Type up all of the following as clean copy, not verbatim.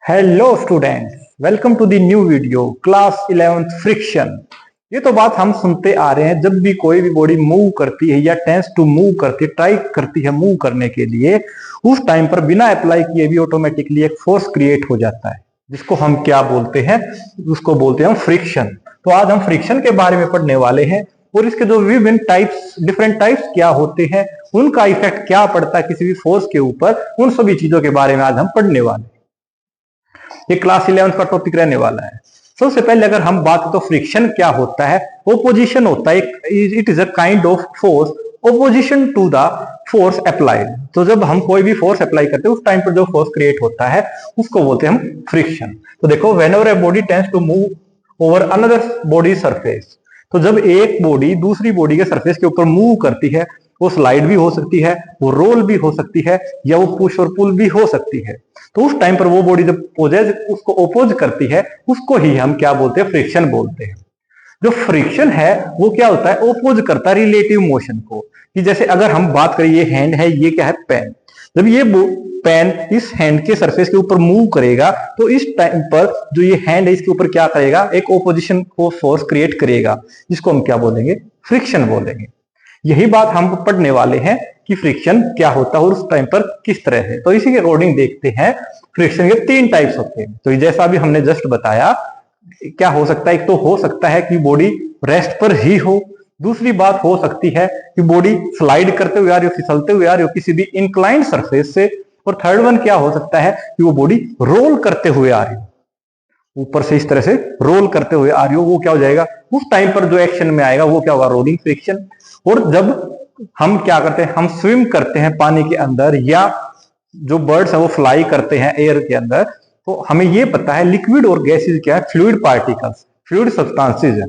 Hello students, welcome to the new video class 11th friction. ये तो बात हम सुनते आ रहे हैं, जब भी कोई भी बॉडी मूव करती है या टेंस टू मूव करती है, ट्राई करती है मूव करने के लिए, उस टाइम पर बिना अप्लाई किए भी ऑटोमेटिकली एक फोर्स क्रिएट हो जाता है, जिसको हम क्या बोलते हैं? उसको बोलते हैं हम फ्रिक्शन। तो आज हम फ्रिक्शन के बारे में पढ़ने वाले हैं और इसके जो विभिन्न टाइप्स, डिफरेंट टाइप्स क्या होते हैं, उनका इफेक्ट क्या पड़ता है किसी भी फोर्स के ऊपर, उन सभी चीजों के बारे में आज हम पढ़ने वाले हैं। ये क्लास 11 का टॉपिक रहने वाला है। सबसे पहले अगर हम बात तो फ्रिक्शन क्या होता है? ओपोजिशन होता है, it is a kind of force opposition to the force applied. तो जब हम कोई भी फोर्स अप्लाई करते हैं उस टाइम पर जो फोर्स क्रिएट होता है उसको बोलते हैं हम फ्रिक्शन। तो देखो, whenever a body tends to move over another body surface, तो जब एक बॉडी दूसरी बॉडी के सरफेस के ऊपर मूव करती है, वो स्लाइड भी हो सकती है, वो रोल भी हो सकती है, या वो पुश और पुल भी हो सकती है। तो उस टाइम पर वो बॉडी जब पोजेज उसको ओपोज करती है, उसको ही हम क्या बोलते हैं? फ्रिक्शन बोलते हैं। जो फ्रिक्शन है वो क्या होता है? ओपोज करता है रिलेटिव मोशन को। कि जैसे अगर हम बात करें, ये हैंड है, ये क्या है? पेन। जब ये पेन इस हैंड के सरफेस के ऊपर मूव करेगा तो इस टाइम पर जो ये हैंड है इसके ऊपर क्या करेगा? एक ओपोजिशन को फोर्स क्रिएट करेगा, जिसको हम क्या बोलेंगे? फ्रिक्शन बोलेंगे। यही बात हम पढ़ने वाले हैं कि फ्रिक्शन क्या होता है और उस टाइम पर किस तरह है। तो इसी के अकॉर्डिंग देखते हैं। फ्रिक्शन के 3 टाइप्स होते हैं। तो जैसा अभी हमने जस्ट बताया, क्या हो सकता है? एक तो हो सकता है कि बॉडी रेस्ट पर ही हो, दूसरी बात हो सकती है कि बॉडी स्लाइड करते हुए आ रही हो, फिसलते हुए आ रही हो किसी भी इंक्लाइंड सरफेस से, और थर्ड वन क्या हो सकता है कि वो बॉडी रोल करते हुए आ रही हो, ऊपर से इस तरह से रोल करते हुए आ रही हो। वो क्या हो जाएगा? उस टाइम पर जो एक्शन में आएगा वो क्या होगा? Rolling friction. और जब हम क्या करते हैं? हम स्विम करते हैं पानी के अंदर, या जो बर्ड्स है वो फ्लाई करते हैं एयर के अंदर, तो हमें ये पता है लिक्विड और गैसेज क्या है? फ्लूइड पार्टिकल्स, फ्लूइड सब्सटेंसेस है,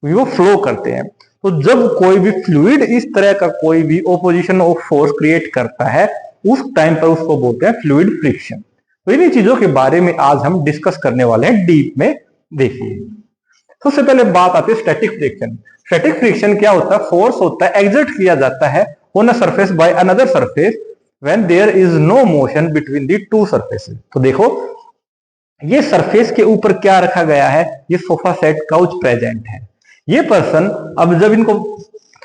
वो फ्लो करते हैं। तो जब कोई भी फ्लूइड इस तरह का कोई भी ओपोजिशन ऑफ फोर्स क्रिएट करता है, उस टाइम पर उसको बोलते हैं फ्लूइड फ्रिक्शन। तो इन्हीं चीजों के बारे में आज हम डिस्कस करने वाले हैं डीप में। देखिए, सबसे पहले बात आती है स्टैटिक फ्रिक्शन। स्टैटिक फ्रिक्शन क्या होता है? फोर्स होता है, एक्सर्ट किया जाता है on a surface by another surface when there is no motion between the two surfaces. तो देखो, ये सरफेस के ऊपर क्या रखा गया है? ये सोफा सेट, काउच प्रेजेंट है। ये पर्सन अब जब इनको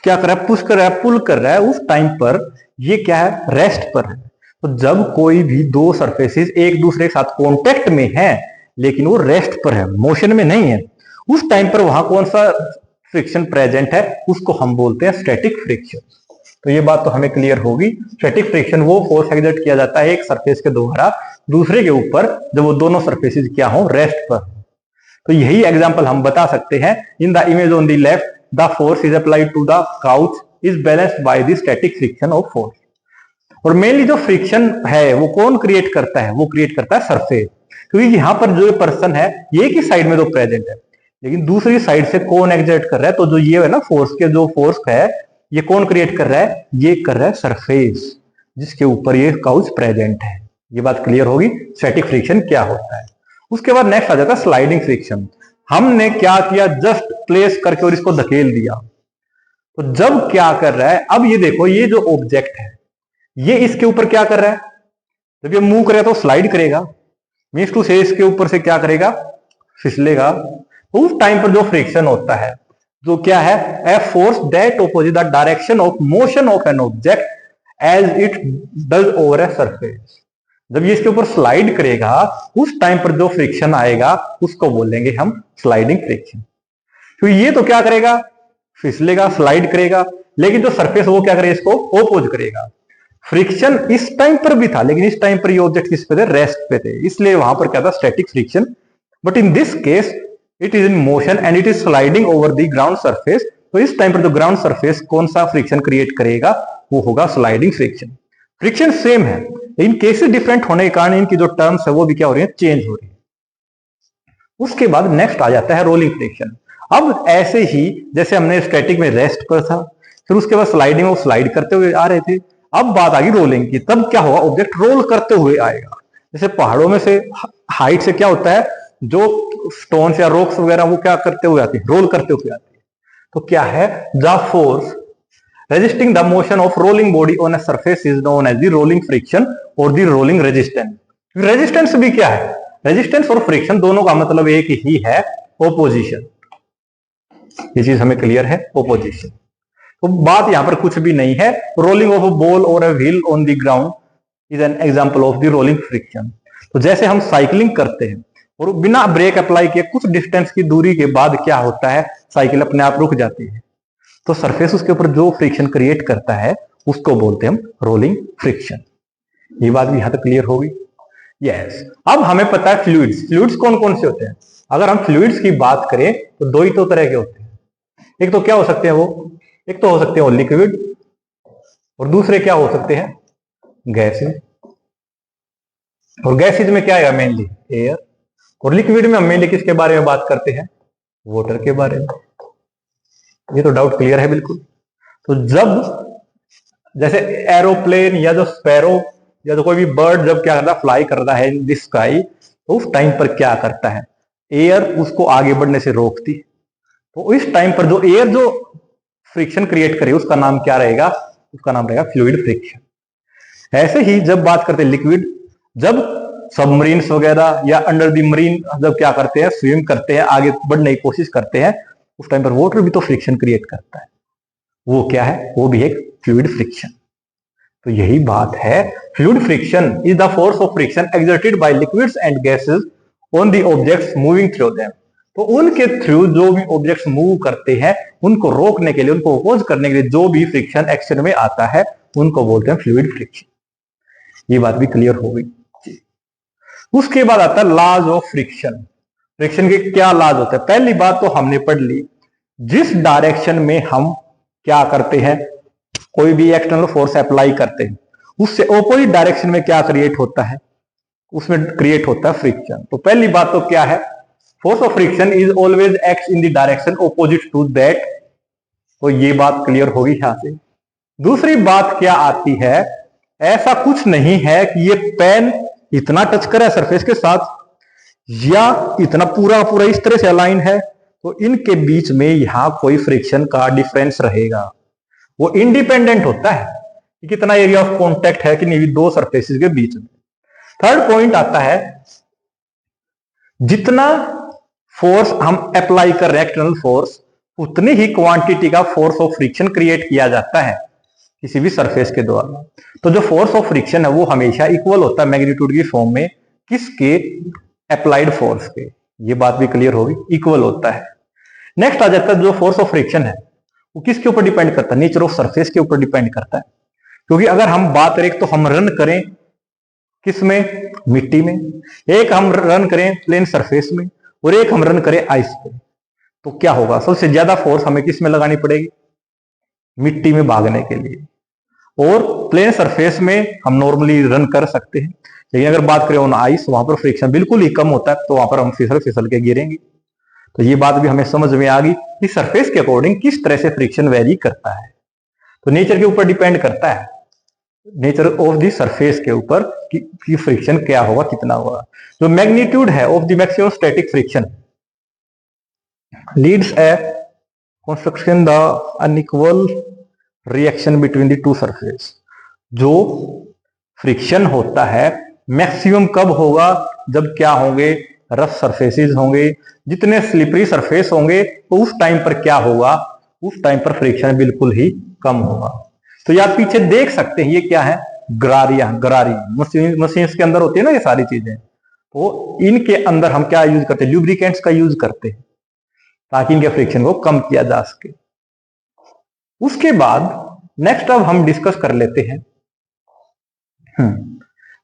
क्या कर रहा है? पुश कर रहा है, पुल कर रहा है, उस टाइम पर ये क्या है? रेस्ट पर है। तो जब कोई भी दो सरफेसेस एक दूसरे के साथ कांटेक्ट में है लेकिन वो रेस्ट पर है, मोशन में नहीं है, उस टाइम पर वहां कौन सा फ्रिक्शन प्रेजेंट है? उसको हम बोलते हैं स्टैटिक फ्रिक्शन। तो ये बात तो हमें क्लियर होगी। स्टैटिक फ्रिक्शन वो फोर्स एक्सर्ट किया जाता है एक सरफेस के द्वारा दूसरे के ऊपर जब वो दोनों सरफेसेस क्या हो? रेस्ट पर। तो यही एग्जांपल हम बता सकते हैं। In the image on the left, the force is applied to the couch is balanced by the static friction of force. और मेनली जो फ्रिक्शन है वो कौन क्रिएट करता है? वो क्रिएट करता है सरफेस। क्योंकि यहाँ पर जो पर्सन है ये एक ही साइड में तो प्रेजेंट है, लेकिन दूसरी साइड से कौन एक्सर्ट कर रहा है? तो जो ये है ना फोर्स के जो फोर्स है, ये कौन क्रिएट कर रहा है? ये कर रहा है सरफेस जिसके ऊपर ये काउच प्रेजेंट है। ये बात क्लियर होगी स्टैटिक फ्रिक्शन क्या होता है। उसके बाद नेक्स्ट आ जाता है स्लाइडिंग फ्रिक्शन। हमने क्या किया? जस्ट प्लेस करके और इसको धकेल दिया। तो जब क्या कर रहा है? अब ये देखो, ये जो ऑब्जेक्ट है ये इसके ऊपर क्या कर रहा है? जब ये मूव करेगा तो स्लाइड करेगा, मीन्स टू से इसके ऊपर से क्या करेगा? फिसलेगा। तो उस टाइम पर जो फ्रिक्शन होता है जो क्या है? A force that opposite the direction of motion of an object as it does over a surface. जब ये इसके ऊपर स्लाइड करेगा उस टाइम पर जो फ्रिक्शन आएगा उसको बोलेंगे हम स्लाइडिंग फ्रिक्शन। तो ये तो क्या करेगा? फिसलेगा, स्लाइड करेगा, लेकिन जो सरफेस वो क्या करेगा? इसको ओपोज करेगा। फ्रिक्शन इस टाइम पर भी था, लेकिन इस टाइम पर ये ऑब्जेक्ट किस पे थे? रेस्ट पे थे, इसलिए वहां पर क्या था? Static friction. But in this case it is in motion and it is sliding over the ground surface. तो इस टाइम पर जो ग्राउंड सरफेस कौन सा फ्रिक्शन क्रिएट करेगा? वो होगा स्लाइडिंग फ्रिक्शन। फ्रिक्शन सेम है, लेकिन केसेस डिफरेंट होने के कारण इनकी जो टर्म्स है वो भी क्या हो रही है? चेंज हो रही है। उसके बाद नेक्स्ट आ जाता है रोलिंग फ्रिक्शन। अब ऐसे ही जैसे हमने स्टैटिक में रेस्ट पर था, फिर उसके बाद स्लाइडिंग में वो स्लाइड करते हुए आ रहे थे, अब बात आ गई रोलिंग की। तब क्या होगा? ऑब्जेक्ट रोल करते हुए आएगा। जैसे पहाड़ों में से हाइट से क्या होता है? जो स्टोन्स या रॉक्स वगैरह वो क्या करते हुए आती है? रोल करते हुए आती है। तो क्या है? The force resisting the motion of rolling body on a surface is known as the rolling friction और द रोलिंग रेजिस्टेंस। रेजिस्टेंस भी क्या है? रेजिस्टेंस और फ्रिक्शन दोनों का मतलब एक ही है, ओपोजिशन। ये चीज हमें क्लियर है, ओपोजिशन। तो बात यहां पर कुछ भी नहीं है। रोलिंग ऑफ अ बॉल और a wheel on the ground is an example of the rolling friction. तो जैसे हम साइकिलिंग करते हैं और बिना ब्रेक अप्लाई किए कुछ डिस्टेंस की दूरी के बाद क्या होता है, साइकिल अपने आप रुक जाती है। तो सरफेस उसके ऊपर जो फ्रिक्शन क्रिएट करता है उसको बोलते हैं हम रोलिंग फ्रिक्शन। ये बात भी यहां तक क्लियर होगी। यस, अब हमें पता है फ्लूइड्स। फ्लूइड्स कौन कौन से होते हैं? अगर हम फ्लूइड्स की बात करें तो दो ही तो तरह के होते हैं। एक तो क्या हो सकते हैं वो, एक तो हो सकते हैं वो लिक्विड, और दूसरे क्या हो सकते हैं, गैसेज। और गैसेज में क्या आएगा, मेनली एयर। और लिक्विड में हम मेनली किसके बारे में बात करते हैं, वाटर के बारे में। ये तो डाउट क्लियर है बिल्कुल। तो जब जैसे एरोप्लेन या जो स्पैरो या जो कोई भी बर्ड जब क्या करता है, फ्लाई करता है इन द स्काई, तो उस टाइम पर क्या करता है, एयर उसको आगे बढ़ने से रोकती। तो इस टाइम पर जो एयर जो फ्रिक्शन क्रिएट करे उसका नाम क्या रहेगा, उसका नाम रहेगा फ्लूइड फ्रिक्शन। ऐसे ही जब बात करते हैं लिक्विड, जब सबमरीन्स वगैरह या अंडर द मरीन जब क्या करते हैं, स्विम करते हैं, आगे बढ़ने की कोशिश करते हैं, उस टाइम पर वाटर भी तो फ्रिक्शन क्रिएट करता है। वो क्या है, वो भी एक फ्लूइड फ्रिक्शन। तो यही बात है, fluid friction is the force of friction exerted by liquids and gases on the objects moving through them. तो उनके थ्रू जो भी ऑब्जेक्ट्स मूव करते हैं उनको रोकने के लिए, उनको अपोज करने के लिए जो भी फ्रिक्शन एक्शन में आता है उनको बोलते हैं फ्लूइड फ्रिक्शन। ये बात भी क्लियर हो गई। उसके बाद आता है लॉज ऑफ फ्रिक्शन। फ्रिक्शन के क्या लॉज होते हैं? पहली बात तो हमने पढ़ ली, जिस डायरेक्शन में हम क्या करते हैं, कोई भी एक्सटर्नल फोर्स अप्लाई करते हैं, उससे ऑपोजिट डायरेक्शन में क्या क्रिएट होता है, उसमें क्रिएट होता है फ्रिक्शन। तो पहली बात तो क्या है, force of friction is always act in the direction opposite to that. तो ये बात क्लियर होगी यहां से। दूसरी बात क्या आती है, ऐसा कुछ नहीं है कि ये पेन इतना टच करे सरफेस के साथ या इतना पूरा पूरा इस तरह से अलाइन है, तो इनके बीच में यहां कोई फ्रिक्शन का डिफरेंस रहेगा। वो इंडिपेंडेंट होता है कि कितना एरिया ऑफ कॉन्टेक्ट है कि नहीं दो सरफेसेस के बीच में। थर्ड पॉइंट आता है, जितना फोर्स हम अप्लाई कर रहे हैं एक्सटर्नल फोर्स, उतनी ही क्वांटिटी का फोर्स ऑफ फ्रिक्शन क्रिएट किया जाता है किसी भी सरफेस के द्वारा। तो जो फोर्स ऑफ फ्रिक्शन है वो हमेशा इक्वल होता है मैग्नीट्यूड की फॉर्म में, किसके, अप्लाइड फोर्स के। ये बात भी क्लियर होगी, इक्वल होता है। नेक्स्ट आ जाता है, जो फोर्स ऑफ फ्रिक्शन है वो किसके ऊपर डिपेंड करता है, नेचर ऑफ सरफेस के ऊपर डिपेंड करता है। क्योंकि अगर हम बात करें तो हम रन करें किसमें, मिट्टी में, एक हम रन करें प्लेन सरफेस में, और एक हम रन करें आइस पे, तो क्या होगा, सबसे ज्यादा फोर्स हमें किस में लगानी पड़ेगी, मिट्टी में भागने के लिए। और प्लेन सरफेस में हम नॉर्मली रन कर सकते हैं, लेकिन अगर बात करें ऑन आइस, वहां पर फ्रिक्शन बिल्कुल ही कम होता है, तो वहां पर हम फिसल फिसल के गिरेंगे। तो ये बात भी हमें समझ में आ गई कि सरफेस के अकॉर्डिंग किस तरह से फ्रिक्शन वेरी करता है। तो नेचर के ऊपर डिपेंड करता है, नेचर ऑफ द सरफेस के ऊपर कि फ्रिक्शन क्या होगा, कितना होगा। जो मैग्नीट्यूड है of the maximum static friction leads a construction the unequal reaction between the two surface. जो फ्रिक्शन होता है मैक्सिमम कब होगा, जब क्या होंगे, रफ सरफेसेस होंगे। जितने स्लिपरी सरफेस होंगे तो उस टाइम पर क्या होगा, उस टाइम पर फ्रिक्शन बिल्कुल ही कम होगा। तो यार पीछे देख सकते हैं, ये क्या है, गरारी मशीन के अंदर होती है ना ये सारी चीजें। तो इनके अंदर हम क्या यूज करते हैं, ल्यूब्रिकेंट्स का यूज करते हैं ताकि इनके फ्रिक्शन को कम किया जा सके। उसके बाद नेक्स्ट अब हम डिस्कस कर लेते हैं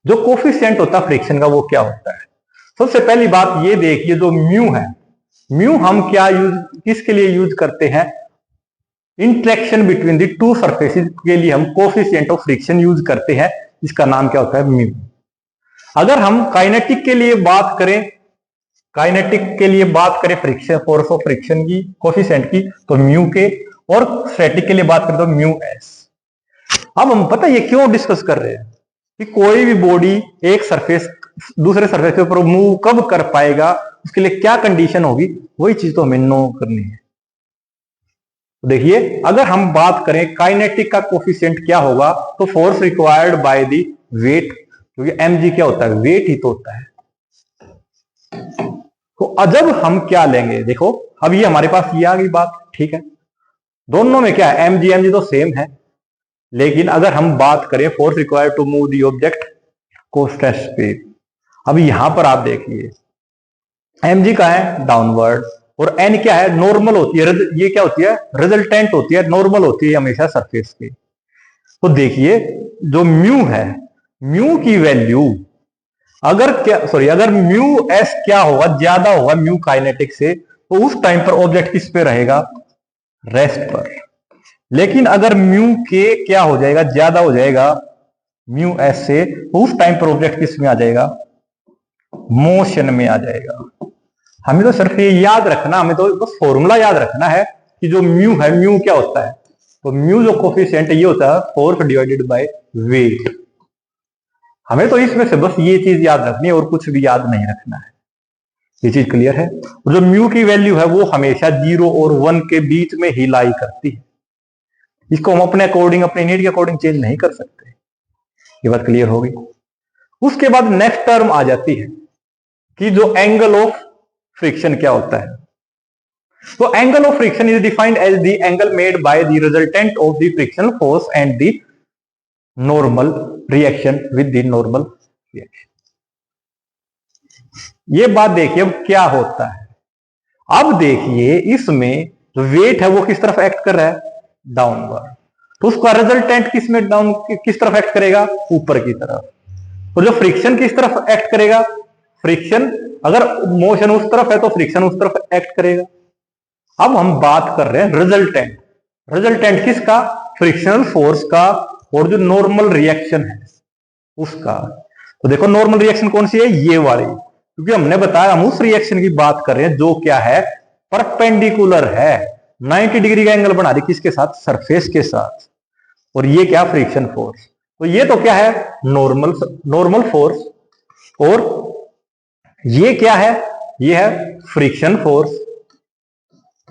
जो कोफिशिएंट होता है फ्रिक्शन का, वो क्या होता है। सबसे पहली बात ये देखिए, जो म्यू है, म्यू हम क्या यूज, किसके लिए यूज करते हैं, interaction between the two surfaces के लिए हम कोफिशिएंट ऑफ फ्रिक्शन यूज करते हैं, इसका नाम क्या होता है, म्यू। अगर हम काइनेटिक के लिए बात करें, फ्रिक्शन, फोर्स ऑफ फ्रिक्शन की, कोफिशिएंट की, तो म्यू के, और स्टैटिक के लिए बात करें तो म्यू एस। अब हम पता ये क्यों डिस्कस कर रहे हैं कि कोई भी बॉडी एक सरफेस दूसरे सरफेस के ऊपर मूव कब कर पाएगा, उसके लिए क्या कंडीशन होगी, वही चीज तो हमें नो करनी है। तो देखिए, अगर हम बात करें काइनेटिक का कोफिशिएंट क्या होगा, तो force required by the weight, क्योंकि mg क्या होता है, वेट ही तो होता है। तो जब हम क्या लेंगे, देखो अब ये हमारे पास ये आ गई बात, ठीक है। दोनों में क्या है, एम जी तो सेम है, लेकिन अगर हम बात करें force required to move the object को स्ट्रेस स्पीड, अब यहां पर आप देखिए एम जी का है डाउनवर्ड और एन क्या है, नॉर्मल होती है, ये क्या होती है, रिजल्टेंट होती है, नॉर्मल होती है हमेशा सरफेस की। तो देखिए जो म्यू है, म्यू की वैल्यू अगर क्या सॉरी अगर म्यू एस क्या होगा, ज्यादा होगा म्यू काइनेटिक से, तो उस टाइम पर ऑब्जेक्ट किस पे रहेगा, रेस्ट पर। लेकिन अगर म्यू के क्या हो जाएगा, ज्यादा हो जाएगा म्यू एस से, तो उस टाइम पर ऑब्जेक्ट किस में आ जाएगा, मोशन में आ जाएगा। हमें तो सिर्फ ये याद रखना, हमें तो बस फॉर्मूला याद रखना है कि जो म्यू है, म्यू क्या होता है, तो म्यू जो कोफिशिएंट है ये होता है फोर्स डिवाइडेड बाय वेट। हमें तो इसमें से बस ये चीज याद रखनी है और कुछ भी याद नहीं रखना है। ये चीज क्लियर है। और जो म्यू की वैल्यू है वो हमेशा 0 और 1 के बीच में ही लाई करती है, इसको हम अपने अकॉर्डिंग, अपने नीड के अकॉर्डिंग चेंज नहीं कर सकते। ये बात क्लियर होगी। उसके बाद नेक्स्ट टर्म आ जाती है कि जो एंगल ऑफ फ्रिक्शन क्या होता है। तो angle of friction is defined as the angle made by the resultant of the friction force and the normal reaction with the normal reaction. ये बात देखिए अब क्या होता है। अब देखिए इसमें जो वेट है वो किस तरफ एक्ट कर रहा है, डाउनवर्ड, तो उसका रिजल्टेंट किस में डाउन, किस तरफ एक्ट करेगा, ऊपर की तरफ। और जो फ्रिक्शन किस तरफ एक्ट करेगा, फ्रिक्शन अगर मोशन उस तरफ है तो फ्रिक्शन उस तरफ एक्ट करेगा। अब हम बात कर रहे हैं रिजल्टेंट, रिजल्टेंट किसका, फ्रिक्शनल फोर्स का और जो नॉर्मल रिएक्शन है उसका। तो देखो नॉर्मल रिएक्शन कौन सी है, ये वाली, क्योंकि हमने बताया हम उस रिएक्शन की बात कर रहे हैं जो क्या है, परपेंडिकुलर है, 90 डिग्री का एंगल बना रही किसके साथ, सरफेस के साथ। और ये क्या, फ्रिक्शन फोर्स। तो ये तो क्या है, नॉर्मल फोर्स, और ये क्या है, ये है फ्रिक्शन फोर्स।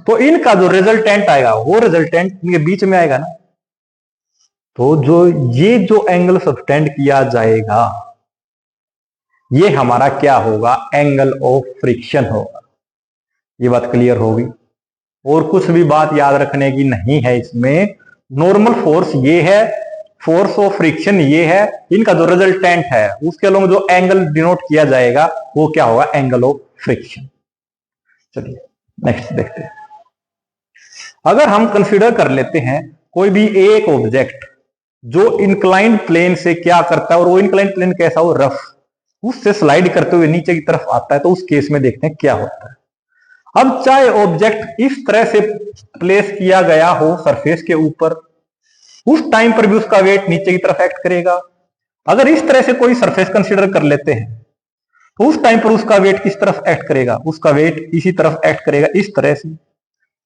तो इनका जो रिजल्टेंट आएगा वो रिजल्टेंट इनके बीच में आएगा ना। तो जो एंगल सब्टेंड किया जाएगा ये हमारा क्या होगा, एंगल ऑफ फ्रिक्शन होगा। ये बात क्लियर होगी। और कुछ भी बात याद रखने की नहीं है इसमें। नॉर्मल फोर्स ये है, फोर्स ऑफ फ्रिक्शन ये है, इनका जो रिजल्टेंट है उसके अलोंग जो एंगल डिनोट किया जाएगा वो क्या होगा, एंगल ऑफ फ्रिक्शन। चलिए नेक्स्ट देखते हैं। अगर हम कंसीडर कर लेते हैं कोई भी एक ऑब्जेक्ट जो इंक्लाइंड प्लेन से क्या करता है, और वो इंक्लाइंड प्लेन कैसा हो, रफ, उससे स्लाइड करते हुए नीचे की तरफ आता है, तो उस केस में देखते हैं क्या होता है। अब चाहे ऑब्जेक्ट इस तरह से प्लेस किया गया हो सरफेस के ऊपर, उस टाइम पर भी उसका वेट नीचे की तरफ एक्ट करेगा। अगर इस तरह से कोई सरफेस कंसीडर कर लेते हैं तो उस टाइम पर उसका वेट किस तरफ एक्ट करेगा, उसका वेट इसी तरफ एक्ट करेगा, इस तरह से।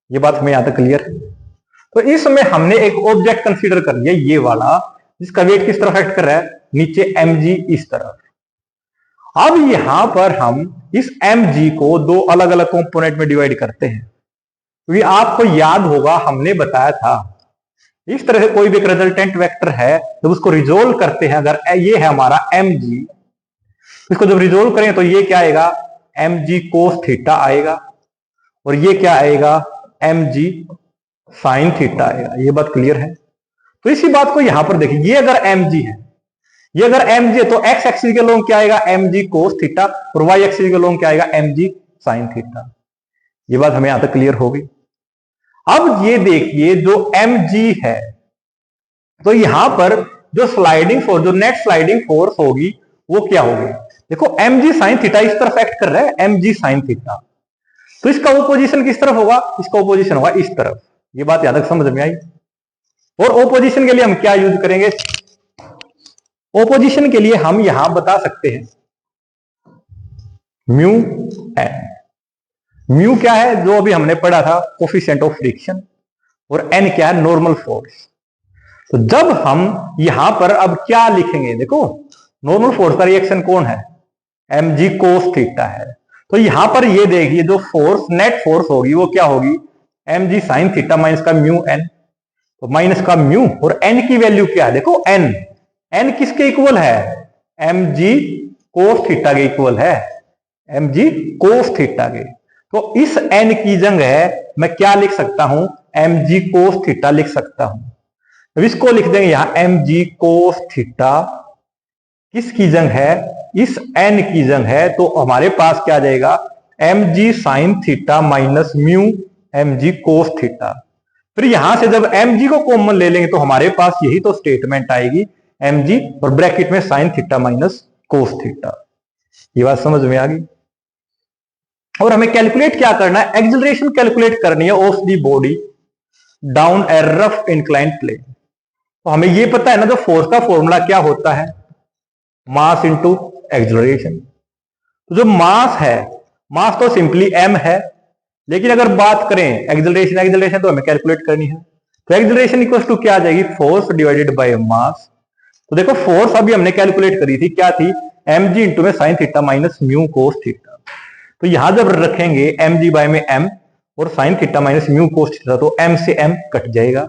ये बात हमें यहां तक क्लियर है। तो इसमें हमने एक ऑब्जेक्ट कंसीडर कर लिया ये वाला, जिसका वेट किस तरफ एक्ट कर रहा है, नीचे mg इस तरफ। अब यहां पर हम इस mg को दो अलग अलग कंपोनेंट में डिवाइड करते हैं, क्योंकि आपको याद होगा हमने बताया था इस तरह से कोई भी एक रिजल्टेंट वेक्टर है जब उसको रिजोल्व करते हैं, अगर ये है हमारा mg, इसको जब रिजोल्व करें तो ये क्या आएगा, mg cos थीटा आएगा, और ये क्या आएगा, mg sin थीटा आएगा। ये बात क्लियर है। तो इसी बात को यहां पर देखिए, ये अगर mg है, ये अगर mg है, तो x एक्सिस के लोग क्या आएगा, mg cos थीटा, और y एक्सिस के लोग क्या आएगा, mg sin थीटा। ये बात हमें यहां तक क्लियर होगी। अब ये देखिए जो mg है, तो यहां पर जो स्लाइडिंग फोर्स, जो नेट स्लाइडिंग फोर्स होगी वो क्या होगी, देखो mg sin थीटा इस तरफ एक्ट कर रहा है, mg sin थीटा, तो इसका ओपोजिशन किस तरफ होगा, इसका ओपोजिशन होगा इस तरफ। ये बात यहां तक समझ में आई। और ओपोजिशन के लिए हम क्या यूज करेंगे, ओपोजिशन के लिए हम यहां बता सकते हैं म्यू एन। म्यू क्या है, जो अभी हमने पढ़ा था, कोफिशिएंट ऑफ फ्रिक्शन, और एन क्या है, नॉर्मल फोर्स। तो जब हम यहां पर अब क्या लिखेंगे, देखो नॉर्मल फोर्स का रिएक्शन कौन है, mg cos थीटा है। तो यहां पर ये देखिए जो फोर्स, नेट फोर्स होगी वो क्या होगी, mg sin थीटा माइनस का म्यू एन, तो माइनस का म्यू, और एन की वैल्यू क्या है, देखो एन, एन किसके इक्वल है, mg cos थीटा के इक्वल है। एम जी कोस थीटा के। तो इस एन की जगह मैं क्या लिख सकता हूं, एम जी कोस थीटा लिख सकता हूं। अब इसको लिख देंगे यहां एम जी कोस थीटा किसकी जंग है, इस एन की जंग है। तो हमारे पास क्या आ जाएगा, M G sine theta minus mu M G cos theta. फिर यहां से जब एम जी को कॉमन ले लेंगे तो हमारे पास यही तो स्टेटमेंट आएगी, एम जी और ब्रैकेट में sign theta minus cos theta. ये बात समझ में आ गई। और हमें कैलकुलेट क्या करना है, एक्सेलरेशन कैलकुलेट करनी है of the body down a rough incline plane. तो हमें ये पता है ना, जो फोर्स का फॉर्मूला क्या होता है, मास इंटू एक्सेलरेशन। तो जो मास है, मास तो सिंपली m है, लेकिन अगर बात करें एक्सेलरेशन, एक्सेलरेशन तो हमें कैलकुलेट करनी है। तो एक्सेलरेशन इक्वल टू क्या आ जाएगी, फोर्स डिवाइडेड बाय मास। तो देखो फोर्स अभी हमने कैलकुलेट करी थी, क्या थी, एम जी इंटू में sign theta minus mu cos theta. तो यहां जब रखेंगे एम जी बाय में m और sign theta minus mu cos theta, तो m से m कट जाएगा।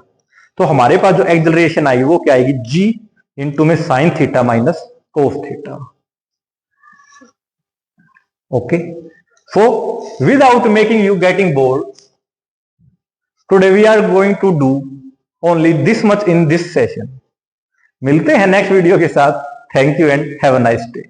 तो हमारे पास जो एक्सेलरेशन आएगी वो क्या आएगी, g इंटू में sign theta minus cos theta. Okay. So without making you getting bored, today we are going to do only this much in this session. मिलते हैं नेक्स्ट वीडियो के साथ। Thank you and have a nice day.